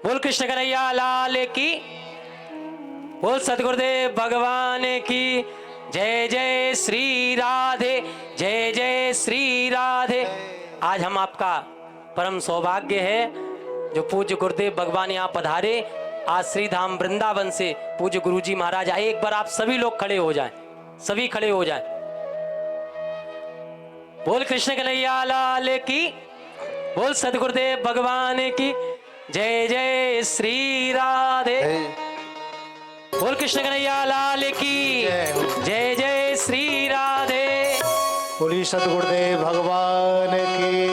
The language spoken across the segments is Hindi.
बोल कृष्ण कन्हैया लाल की, बोल सतगुरुदेव भगवान की। जय जय श्री राधे, जय जय श्री राधे। आज हम आपका परम सौभाग्य है जो पूज्य गुरुदेव भगवान यहाँ पधारे। आज श्री धाम वृंदावन से पूज्य गुरुजी महाराज आए। एक बार आप सभी लोग खड़े हो जाएं, सभी खड़े हो जाएं। बोल कृष्ण कन्हैया लाल की, बोल सतगुरुदेव भगवान की। जय जय श्री राधे। बोल कृष्ण कन्हैया लाल की, जय जय श्री राधे। बोली सतगुरुदेव भगवान की।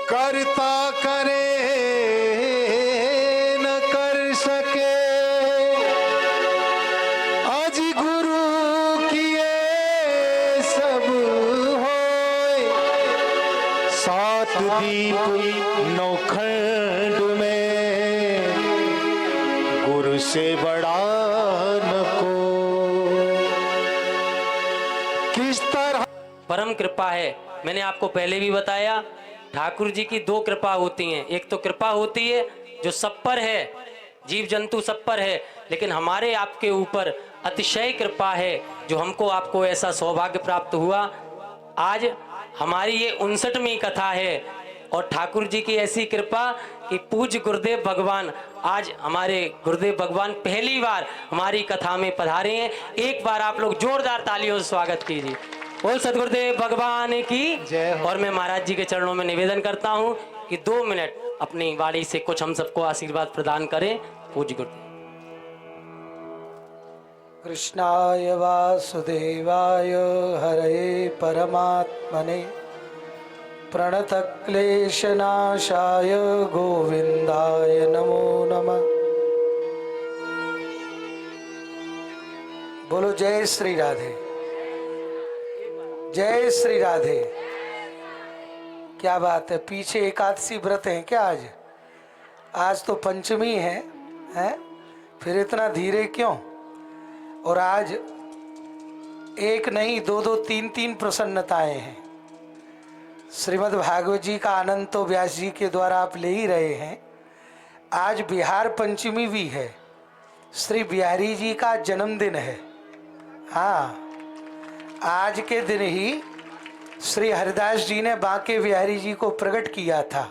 करता करे न कर सके, आज गुरु किए सब होए। सात दीप नौखंड में गुरु से बड़ा न को। किस तरह परम कृपा है। मैंने आपको पहले भी बताया, ठाकुर जी की दो कृपा होती हैं। एक तो कृपा होती है जो सब पर है, जीव जंतु सब पर है, लेकिन हमारे आपके ऊपर अतिशय कृपा है जो हमको आपको ऐसा सौभाग्य प्राप्त हुआ। आज हमारी ये 59वीं कथा है और ठाकुर जी की ऐसी कृपा कि पूज्य गुरुदेव भगवान, आज हमारे गुरुदेव भगवान पहली बार हमारी कथा में पधारे हैं। एक बार आप लोग जोरदार तालियों से स्वागत कीजिए। बोल सतगुरुदेव भगवान की जय हो। और मैं महाराज जी के चरणों में निवेदन करता हूँ कि 2 मिनट अपनी वाणी से कुछ हम सबको आशीर्वाद प्रदान करें। पूज्य गुरुदेव। कृष्णाय वासुदेवाय हरये परमात्मने प्रणतक्लेशनाशाय गोविन्दाय नमो नमः। बोलो जय श्री राधे, जय श्री राधे। क्या बात है, पीछे एकादशी व्रत है क्या आज? आज तो पंचमी है, हैं? फिर इतना धीरे क्यों? और आज एक नहीं, दो दो तीन तीन प्रसन्नताएं हैं। श्रीमद् भागवत जी का आनंद तो व्यास जी के द्वारा आप ले ही रहे हैं। आज बिहार पंचमी भी है, श्री बिहारी जी का जन्मदिन है। हाँ, आज के दिन ही श्री हरिदास जी ने बांके बिहारी जी को प्रकट किया था।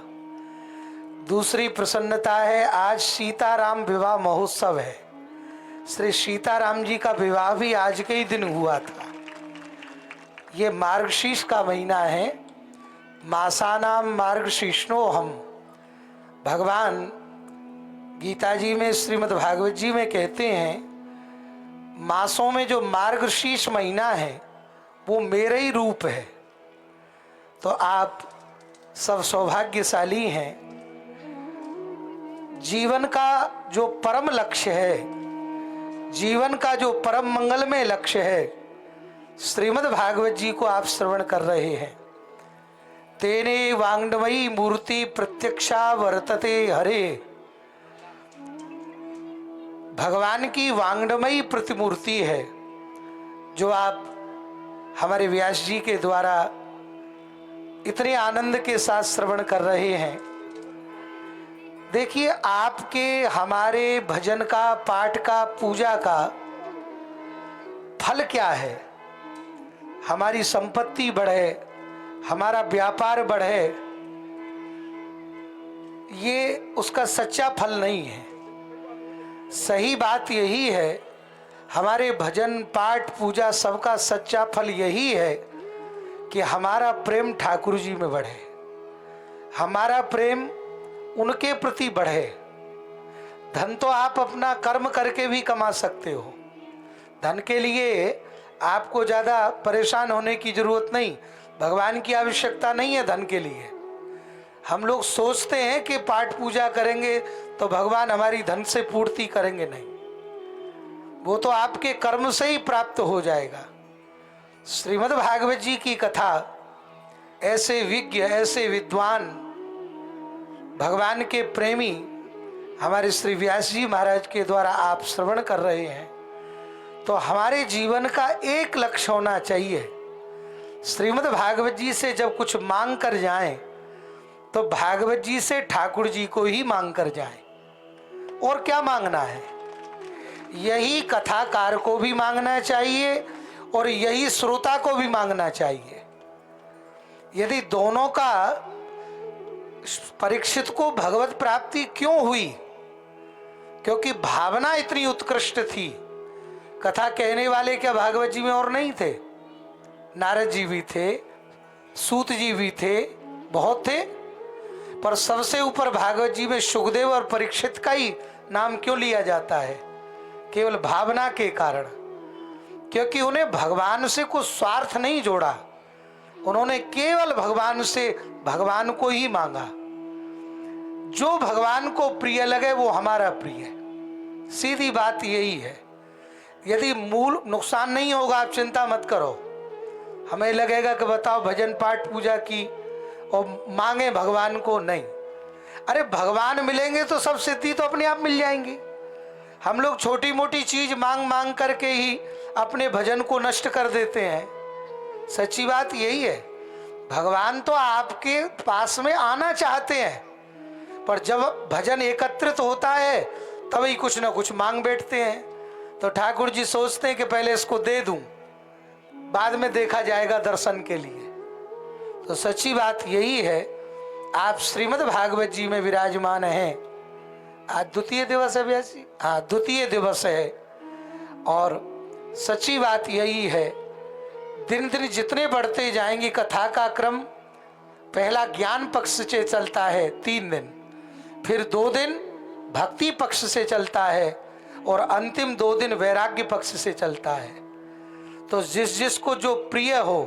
दूसरी प्रसन्नता है, आज सीताराम विवाह महोत्सव है। श्री सीताराम जी का विवाह भी आज के ही दिन हुआ था। ये मार्गशीर्ष का महीना है। मासानाम मार्गशीर्षो हम। भगवान गीता जी में, श्रीमद् भागवत जी में कहते हैं, मासों में जो मार्गशीर्ष महीना है वो मेरे ही रूप है। तो आप सब सौभाग्यशाली हैं। जीवन का जो परम लक्ष्य है, जीवन का जो परम मंगलमय लक्ष्य है, श्रीमद् भागवत जी को आप श्रवण कर रहे हैं। तेने वांग्मयी मूर्ति प्रत्यक्षा वर्तते हरे। भगवान की वांग्मयी प्रतिमूर्ति है जो आप हमारे व्यास जी के द्वारा इतने आनंद के साथ श्रवण कर रहे हैं। देखिए, आपके हमारे भजन का, पाठ का, पूजा का फल क्या है? हमारी संपत्ति बढ़े, हमारा व्यापार बढ़े, ये उसका सच्चा फल नहीं है। सही बात यही है, हमारे भजन, पाठ, पूजा सबका सच्चा फल यही है कि हमारा प्रेम ठाकुर जी में बढ़े, हमारा प्रेम उनके प्रति बढ़े। धन तो आप अपना कर्म करके भी कमा सकते हो। धन के लिए आपको ज़्यादा परेशान होने की जरूरत नहीं। भगवान की आवश्यकता नहीं है धन के लिए। हम लोग सोचते हैं कि पाठ पूजा करेंगे तो भगवान हमारी धन से पूर्ति करेंगे, नहीं, वो तो आपके कर्म से ही प्राप्त हो जाएगा। श्रीमद् भागवत जी की कथा ऐसे विज्ञ, ऐसे विद्वान, भगवान के प्रेमी हमारे श्री व्यास जी महाराज के द्वारा आप श्रवण कर रहे हैं। तो हमारे जीवन का एक लक्ष्य होना चाहिए। श्रीमद् भागवत जी से जब कुछ मांग कर जाएं तो भागवत जी से ठाकुर जी को ही मांग कर जाए। और क्या मांगना है? यही कथाकार को भी मांगना चाहिए और यही श्रोता को भी मांगना चाहिए। यदि दोनों का, परीक्षित को भगवत प्राप्ति क्यों हुई? क्योंकि भावना इतनी उत्कृष्ट थी। कथा कहने वाले क्या भागवत जी में और नहीं थे? नारद जी भी थे, सूत जी भी थे, बहुत थे, पर सबसे ऊपर भागवत जी में सुखदेव और परीक्षित का ही नाम क्यों लिया जाता है? केवल भावना के कारण। क्योंकि उन्हें भगवान से कुछ स्वार्थ नहीं जोड़ा, उन्होंने केवल भगवान से भगवान को ही मांगा। जो भगवान को प्रिय लगे वो हमारा प्रिय है। सीधी बात यही है। यदि मूल नुकसान नहीं होगा, आप चिंता मत करो। हमें लगेगा कि बताओ भजन पाठ पूजा की और मांगे भगवान को, नहीं। अरे भगवान मिलेंगे तो सब सिद्धि तो अपने आप मिल जाएंगी। हम लोग छोटी मोटी चीज मांग मांग करके ही अपने भजन को नष्ट कर देते हैं। सच्ची बात यही है। भगवान तो आपके पास में आना चाहते हैं, पर जब भजन एकत्रित होता है तभी कुछ ना कुछ मांग बैठते हैं। तो ठाकुर जी सोचते हैं कि पहले इसको दे दूं, बाद में देखा जाएगा दर्शन के लिए। तो सच्ची बात यही है। आप श्रीमद् भागवत जी में विराजमान हैं। आज द्वितीय दिवस है व्यास जी? हाँ, द्वितीय दिवस है। और सच्ची बात यही है, दिन दिन जितने बढ़ते जाएंगे कथा का क्रम, पहला ज्ञान पक्ष से चलता है 3 दिन, फिर 2 दिन भक्ति पक्ष से चलता है और अंतिम 2 दिन वैराग्य पक्ष से चलता है। तो जिस जिसको जो प्रिय हो,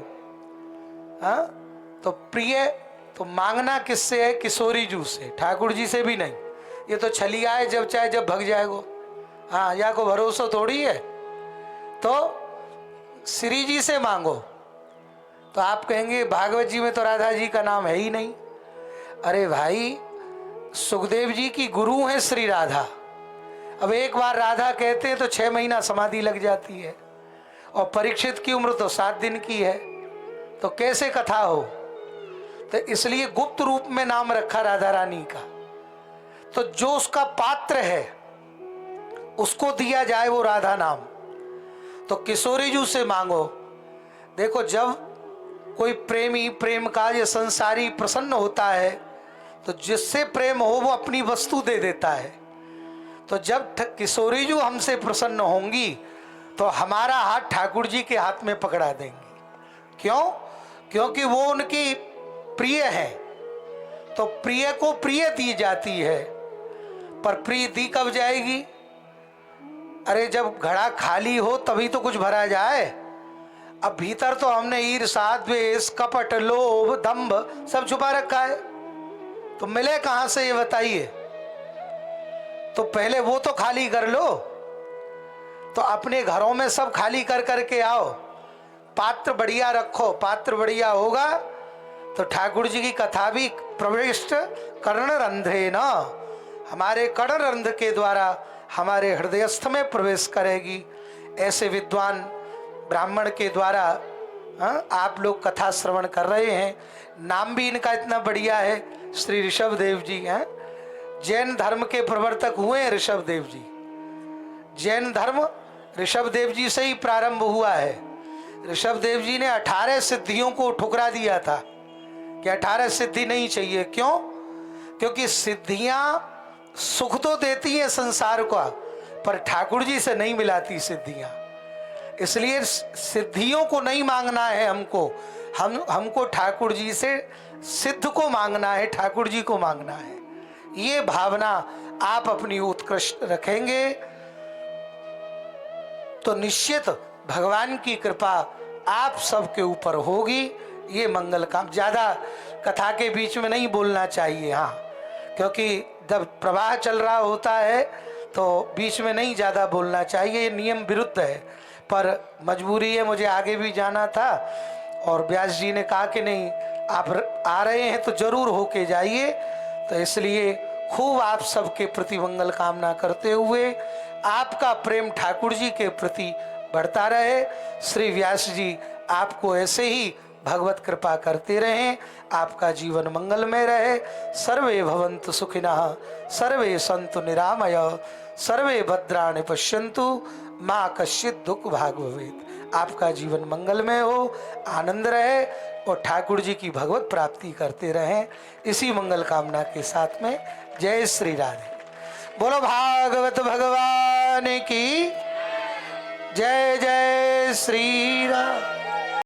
हाँ, तो प्रिय तो मांगना किससे है? किशोरी जू से, ठाकुर जी से भी नहीं। ये तो छलिया है, जब चाहे जब भग जाएगो। हाँ, या को भरोसा थोड़ी है। तो श्री जी से मांगो। तो आप कहेंगे भागवत जी में तो राधा जी का नाम है ही नहीं। अरे भाई, सुखदेव जी की गुरु है श्री राधा। अब एक बार राधा कहते हैं तो 6 महीना समाधि लग जाती है, और परीक्षित की उम्र तो 7 दिन की है। तो कैसे कथा हो? तो इसलिए गुप्त रूप में नाम रखा राधा रानी का। तो जो उसका पात्र है उसको दिया जाए वो राधा नाम। तो किशोरी जू से मांगो। देखो, जब कोई प्रेमी, प्रेम का ये संसारी प्रसन्न होता है तो जिससे प्रेम हो वो अपनी वस्तु दे देता है। तो जब किशोरी जू हमसे प्रसन्न होंगी तो हमारा हाथ ठाकुर जी के हाथ में पकड़ा देंगी। क्यों? क्योंकि वो उनकी प्रिय है। तो प्रिय को प्रिय दी जाती है, पर प्रिय दी कब जाएगी? अरे जब घड़ा खाली हो तभी तो कुछ भरा जाए। अब भीतर तो हमने ईर्ष्या, द्वेष, कपट, लोभ, दंभ सब छुपा रखा है। तो मिले कहां से ये बताइए? तो पहले वो तो खाली कर लो। तो अपने घरों में सब खाली कर करके आओ, पात्र बढ़िया रखो। पात्र बढ़िया होगा तो ठाकुर जी की कथा भी प्रविष्ट कर्ण रंध्रे न, हमारे कर्ण रंध्र के द्वारा हमारे हृदयस्थ में प्रवेश करेगी। ऐसे विद्वान ब्राह्मण के द्वारा आप लोग कथा श्रवण कर रहे हैं। नाम भी इनका इतना बढ़िया है, श्री ऋषभ देव जी हैं। जैन धर्म के प्रवर्तक हुए हैं ऋषभ देव जी। जैन धर्म ऋषभ देव जी से ही प्रारंभ हुआ है। ऋषभ देव जी ने 18 सिद्धियों को ठुकरा दिया था कि 18 सिद्धि नहीं चाहिए। क्यों? क्योंकि सिद्धियां सुख तो देती है संसार का, पर ठाकुर जी से नहीं मिलाती सिद्धियां। इसलिए सिद्धियों को नहीं मांगना है हमको, हमको ठाकुर जी से सिद्ध को मांगना है, ठाकुर जी को मांगना है। ये भावना आप अपनी उत्कृष्ट रखेंगे तो निश्चित भगवान की कृपा आप सबके ऊपर होगी। ये मंगल काम। ज्यादा कथा के बीच में नहीं बोलना चाहिए, हाँ, क्योंकि जब प्रवाह चल रहा होता है तो बीच में नहीं ज्यादा बोलना चाहिए। ये नियम विरुद्ध है, पर मजबूरी है, मुझे आगे भी जाना था। और व्यास जी ने कहा कि नहीं, आप आ रहे हैं तो जरूर होके जाइए। तो इसलिए खूब आप सबके प्रति मंगल कामना करते हुए आपका प्रेम ठाकुर जी के प्रति बढ़ता रहे। श्री व्यास जी आपको ऐसे ही भगवत कृपा करते रहें, आपका जीवन मंगलमय रहे। सर्वे भवन्तु सुखिनः, सर्वे सन्तु निरामय, सर्वे भद्राणि पश्यन्तु, माँ कश्चित् दुख भाग भवेत्। आपका जीवन मंगलमय हो, आनंद रहे और ठाकुर जी की भगवत प्राप्ति करते रहें। इसी मंगल कामना के साथ में जय श्री राधे। बोलो भागवत भगवान की जय। जय श्री राम।